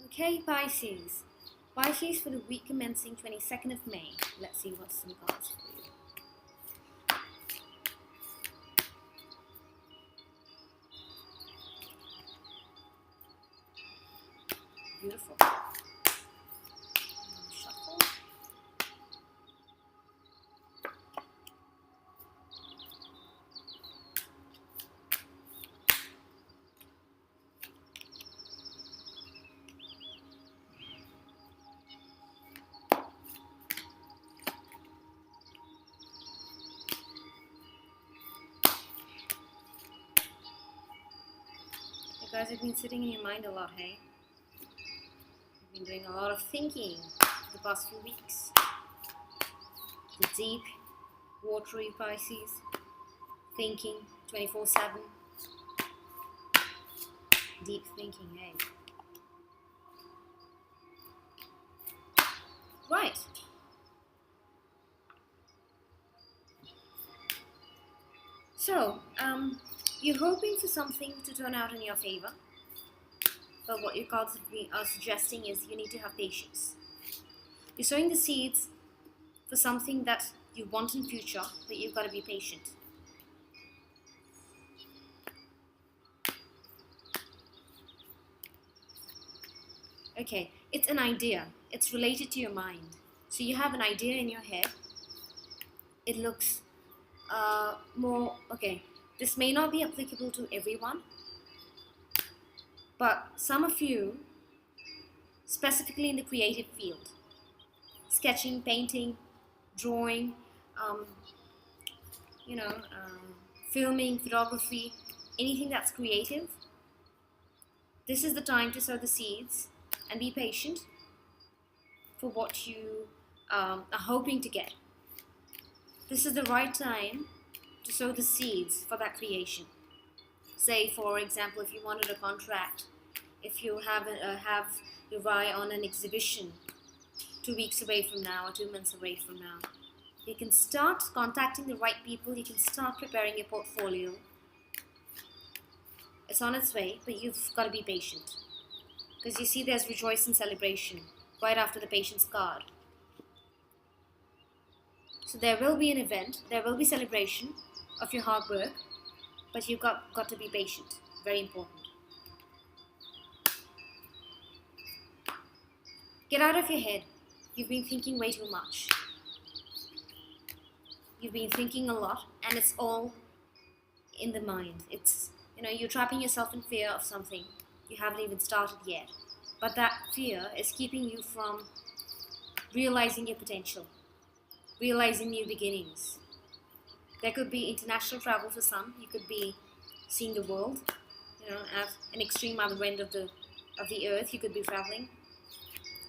Okay, Pisces. Pisces for the week commencing 22nd of May. Let's see what's some cards for you. Beautiful. Shuffle. You guys have been sitting in your mind a lot, hey? You've been doing a lot of thinking the past few weeks. The deep, watery Pisces. Thinking 24/7. Deep thinking, hey? Right. So, you're hoping for something to turn out in your favor, but what your cards are suggesting is you need to have patience. You're sowing the seeds for something that you want in future, but you've got to be patient. Okay, it's an idea. It's related to your mind. So you have an idea in your head. It looks more, okay, this may not be applicable to everyone, but some of you, specifically in the creative field, sketching, painting, drawing, filming, photography, anything that's creative, this is the time to sow the seeds and be patient for what you are hoping to get. This is the right time to sow the seeds for that creation. Say, for example, if you wanted a contract, if you have your eye on an exhibition 2 weeks away from now or 2 months away from now, you can start contacting the right people, you can start preparing your portfolio. It's on its way, but you've got to be patient. Because you see there's rejoice and celebration right after the patience card. So there will be an event, there will be celebration of your hard work, but you've got to be patient. Very important. Get out of your head. You've been thinking way too much. You've been thinking a lot, and it's all in the mind. It's, you're trapping yourself in fear of something you haven't even started yet. But that fear is keeping you from realizing your potential, realizing new beginnings. There could be international travel for some. You could be seeing the world, at an extreme other end of the earth. You could be traveling.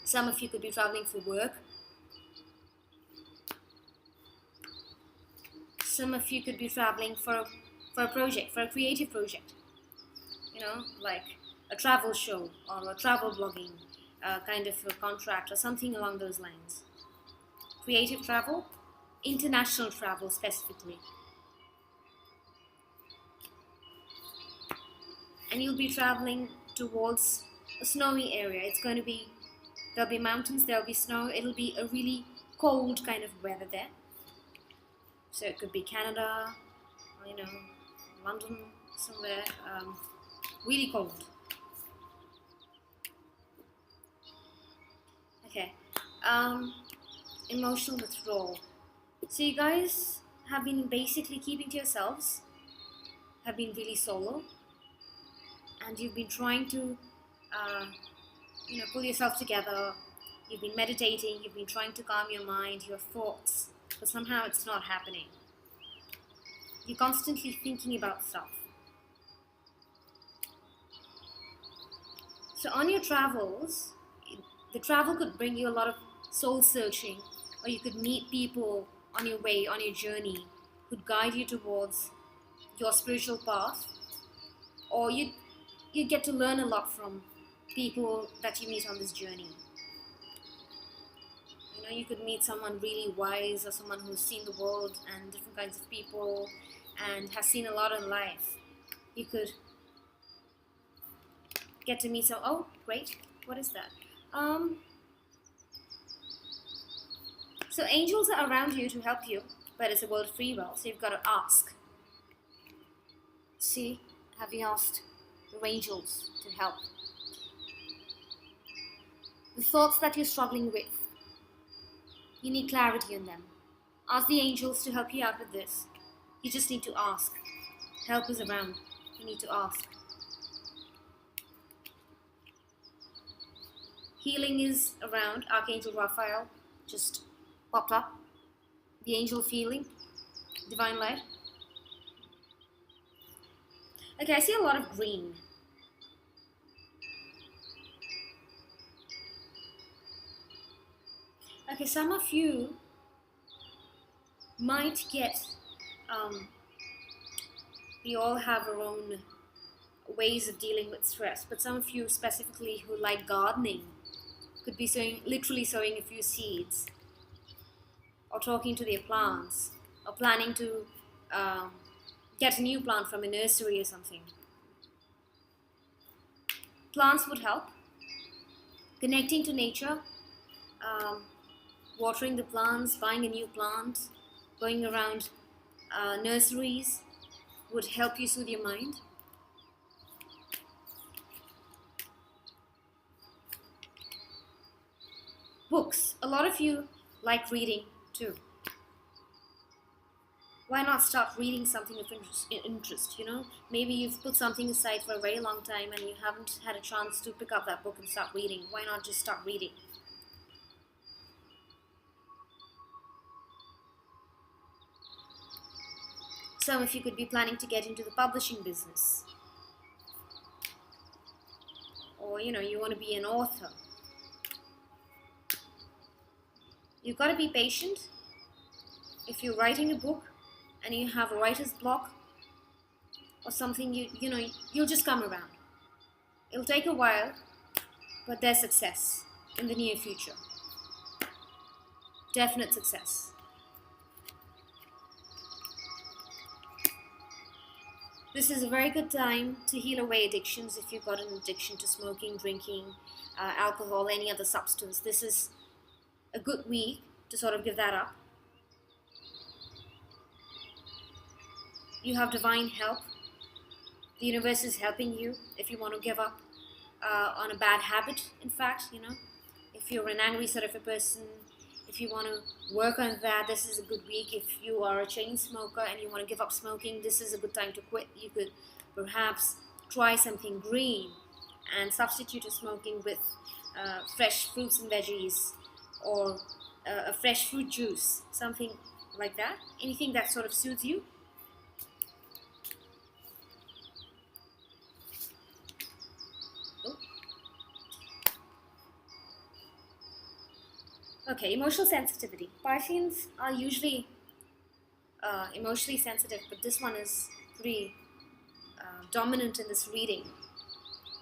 Some of you could be traveling for work. Some of you could be traveling for a project, for a creative project. Like a travel show or a travel blogging kind of a contract or something along those lines. Creative travel, international travel specifically. And you'll be traveling towards a snowy area. There'll be mountains, there'll be snow, it'll be a really cold kind of weather there. So it could be Canada, or, London, somewhere, really cold. Okay, emotional withdrawal. So you guys have been basically keeping to yourselves, have been really solo, and you've been trying to, pull yourself together. You've been meditating, you've been trying to calm your mind, your thoughts, but somehow it's not happening. You're constantly thinking about stuff. So on your travels, the travel could bring you a lot of soul searching, or you could meet people on your way, on your journey, who'd guide you towards your spiritual path, or you get to learn a lot from people that you meet on this journey. You could meet someone really wise, or someone who's seen the world and different kinds of people and has seen a lot in life. You could get to meet oh, great. What is that? So angels are around you to help you, but it's a world of free will, so you've got to ask. See, have you asked your angels to help? The thoughts that you're struggling with, you need clarity on them. Ask the angels to help you out with this. You just need to ask. Help is around. You need to ask. Healing is around. Archangel Raphael just popped up. The angel of healing. Divine light. Okay, I see a lot of green. Okay, some of you might get, we all have our own ways of dealing with stress, but some of you specifically who like gardening could be literally sowing a few seeds, or talking to their plants, or planning to get a new plant from a nursery or something. Plants would help. Connecting to nature, watering the plants, buying a new plant, going around nurseries would help you soothe your mind. Books. A lot of you like reading too. Why not start reading something of interest, you know? Maybe you've put something aside for a very long time and you haven't had a chance to pick up that book and start reading. Why not just start reading? Some of you could be planning to get into the publishing business. Or, you know, you want to be an author. You've got to be patient. If you're writing a book and you have a writer's block or something, you know, you'll just come around. It'll take a while, but there's success in the near future. Definite success. This is a very good time to heal away addictions if you've got an addiction to smoking, drinking, alcohol, any other substance. This is a good week to sort of give that up. You have divine help. The universe is helping you if you want to give up on a bad habit, in fact, you know. If you're an angry sort of a person, if you want to work on that, this is a good week. If you are a chain smoker and you want to give up smoking, this is a good time to quit. You could perhaps try something green and substitute your smoking with fresh fruits and veggies, or a fresh fruit juice, something like that. Anything that sort of suits you. Okay, emotional sensitivity. Pisceans are usually emotionally sensitive, but this one is pretty dominant in this reading.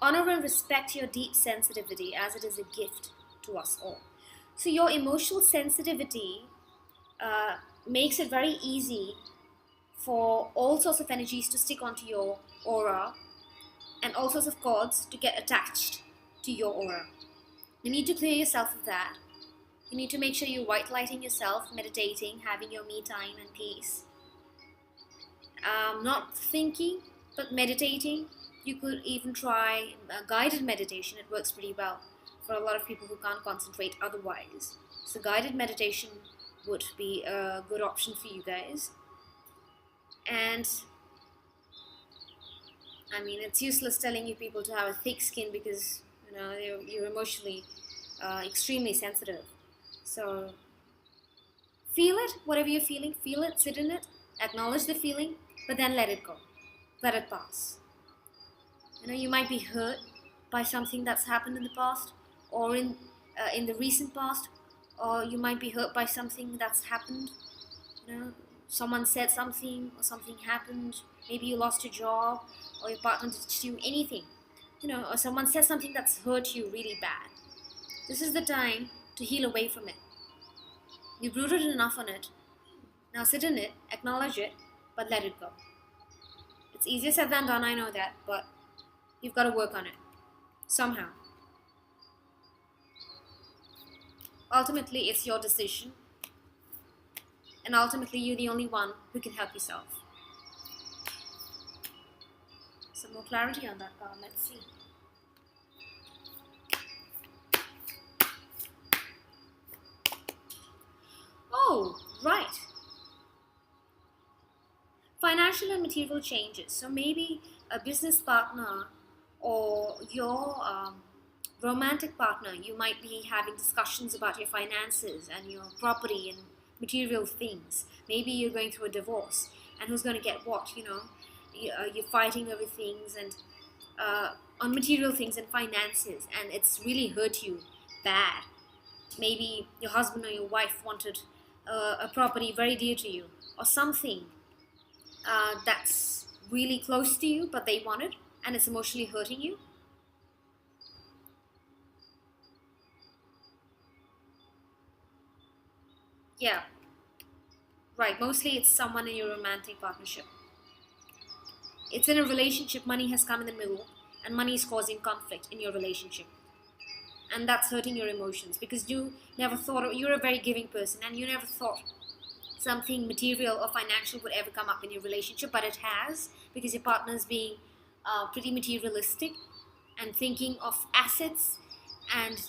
Honor and respect your deep sensitivity, as it is a gift to us all. So your emotional sensitivity makes it very easy for all sorts of energies to stick onto your aura and all sorts of cords to get attached to your aura. You need to clear yourself of that. You need to make sure you're white lighting yourself, meditating, having your me time and peace. Not thinking, but meditating. You could even try guided meditation. It works pretty well for a lot of people who can't concentrate otherwise. So guided meditation would be a good option for you guys. And I mean, it's useless telling you people to have a thick skin because, you know, you're emotionally extremely sensitive. So feel it, whatever you're feeling, feel it, sit in it, acknowledge the feeling, but then let it go. Let it pass. You know, you might be hurt by something that's happened in the past, or in the recent past, or you might be hurt by something that's happened. You know, someone said something, or something happened. Maybe you lost your job, or your partner ditched you, anything. You know, or someone said something that's hurt you really bad. This is the time to heal away from it. You've brooded enough on it. Now sit in it, acknowledge it, but let it go. It's easier said than done, I know that, but you've got to work on it. Somehow. Ultimately, it's your decision, and ultimately, you're the only one who can help yourself. Some more clarity on that card. Let's see. Oh, right. Financial and material changes. So maybe a business partner or your romantic partner, you might be having discussions about your finances and your property and material things. Maybe you're going through a divorce, and who's going to get what, you're fighting over things and on material things and finances, and it's really hurt you bad. Maybe your husband or your wife wanted a property very dear to you, or something that's really close to you, but they want it, and it's emotionally hurting you. Yeah, right. Mostly it's someone in your romantic partnership. It's in a relationship, money has come in the middle, and money is causing conflict in your relationship. And that's hurting your emotions because you never thought, you're a very giving person, and you never thought something material or financial would ever come up in your relationship, but it has, because your partner's being pretty materialistic and thinking of assets and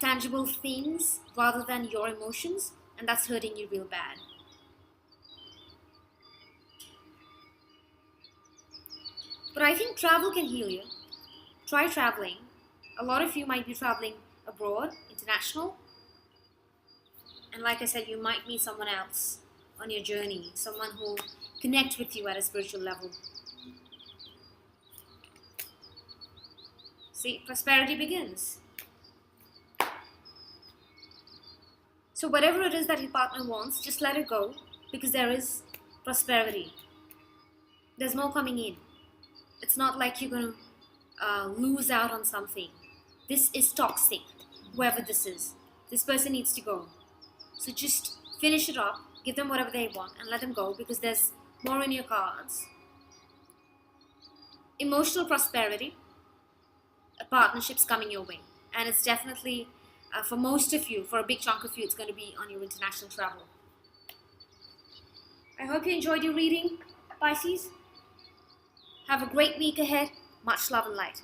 tangible things rather than your emotions, and that's hurting you real bad. But I think travel can heal you. Try traveling. A lot of you might be traveling abroad, international, and like I said, you might meet someone else on your journey, someone who connects with you at a spiritual level. See, prosperity begins. So whatever it is that your partner wants, just let it go, because there is prosperity. There's more coming in. It's not like you're going to lose out on something. This is toxic, whoever this is. This person needs to go. So just finish it up, give them whatever they want, and let them go, because there's more in your cards. Emotional prosperity, a partnership's coming your way. And it's definitely, for most of you, for a big chunk of you, it's going to be on your international travel. I hope you enjoyed your reading, Pisces. Have a great week ahead. Much love and light.